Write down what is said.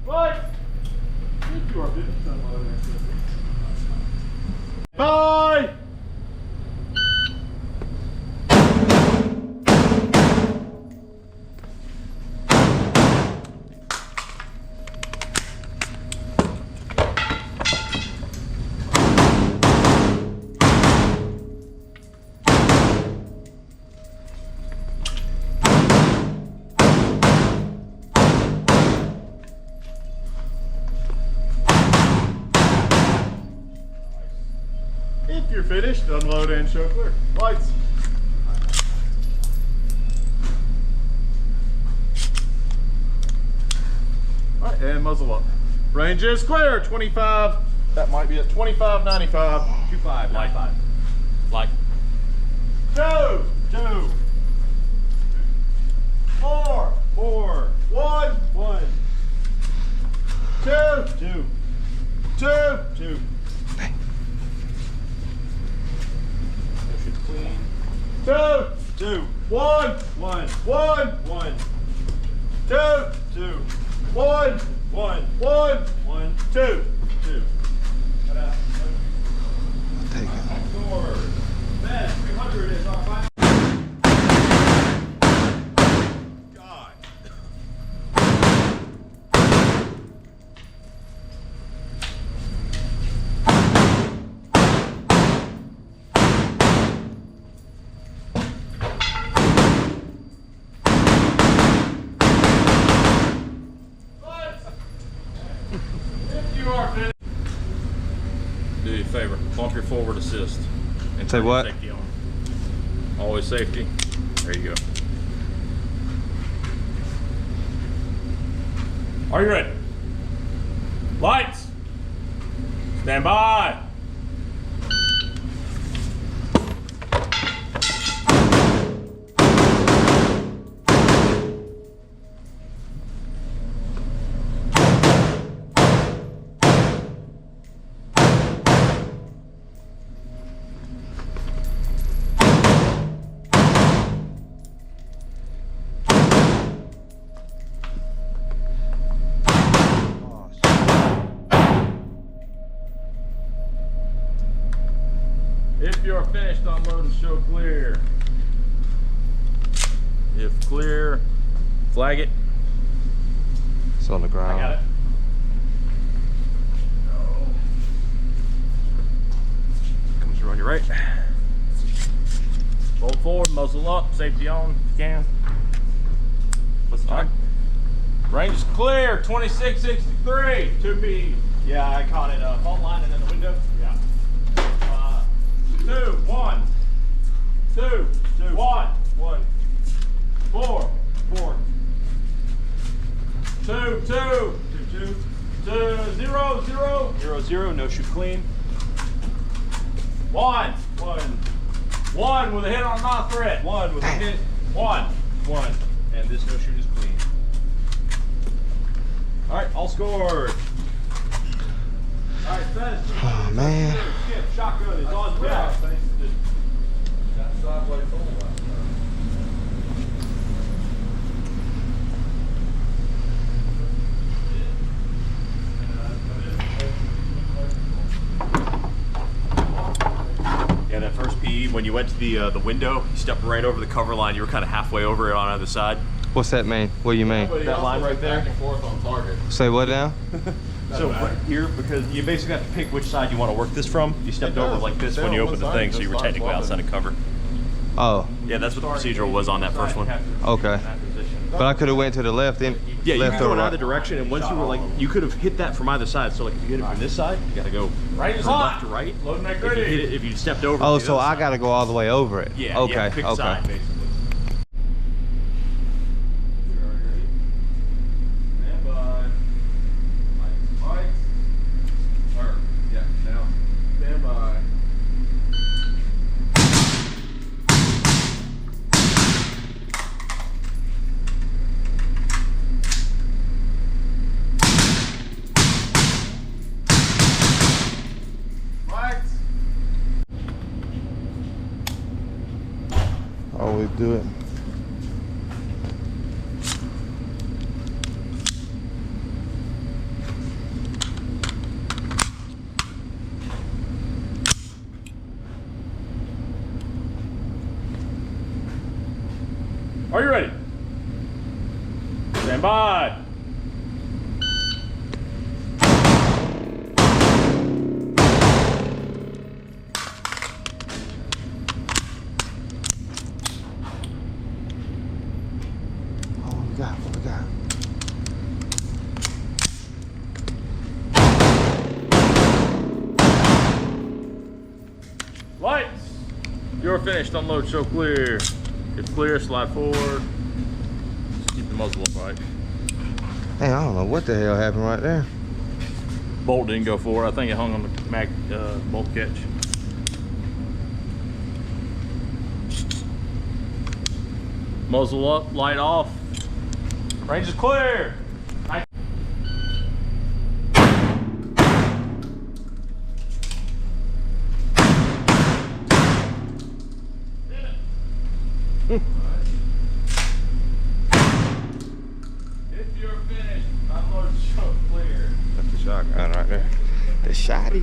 Lights. If you are finished, unload and show clear. Bye. If you're finished, unload and show clear. Lights. All right, and muzzle up. Range is clear. 25. That might be at 25.95. 25. Light. Light. 2, 2, 4, 4. 1, 1. 2, 2. 2, 2. Clean. 2, 2. 1, 1. 1, 1. 2, 2. 1, 1. 1, 1. 2. 2. Cut out. Take it. Score. Ben, 300 is our final. God. If you are finished. Do you a favor, bump your forward assist. And Say turn your what? Safety on. Always safety. There you go. Are you ready? Lights. Stand by. If you're finished, unload and show clear. If clear, flag it. It's on the ground. I got it. Comes through on your right. Fold forward, muzzle up, safety on if you can. What's the time? Range is clear, 2663, 2 P. Yeah, I caught it. Fault line and then the window. Yeah. 2, 1, 2, 2. 1, 1. 4, 4. 2, 2, 2. 2. 2, 0, 0, 0. 0. No shoot clean. 1, 1. 1 with a hit on mouth thread. 1 with a hit. 1. 1. And this no shoot is clean. All right, all scored. All right, finish. Oh man. Skip, shotgun is on deck. Yeah, that first PE, when you went to the window, you stepped right over the cover line. You were kind of halfway over it on either side. What's that mean? What do you mean? That line right there. Back and forth on target. Say what now? So right here, because you basically have to pick which side you want to work this from. You stepped over like this when you opened the thing, so you were technically outside of cover. Oh, Yeah, that's what the procedural was on that first one. okay. But I could have went to the left, then Yeah, you left could go or in right. either direction, and once you were like, you could have hit that from either side. So like, if you hit it from this side, you got to go Range is from hot. left to right. Load and make If you ready. hit it, if you stepped over. Oh, to the so other I side. got to go all the way over it. Yeah. Okay. You have to pick a okay. side, basically. Stand by. Lights. Or, yeah, now. Stand by. Lights. Always do it. Are you ready? Stand by. Oh, what we got? What we got? Lights. You're finished. Unload, show clear. It's clear, slide forward. Just keep the muzzle upright. Hey, I don't know what the hell happened right there. Bolt didn't go forward. I think it hung on the mag bolt catch. Muzzle up, light off. Range is clear. If you're finished, unload, show clear. That's the shotgun right there. The shotty.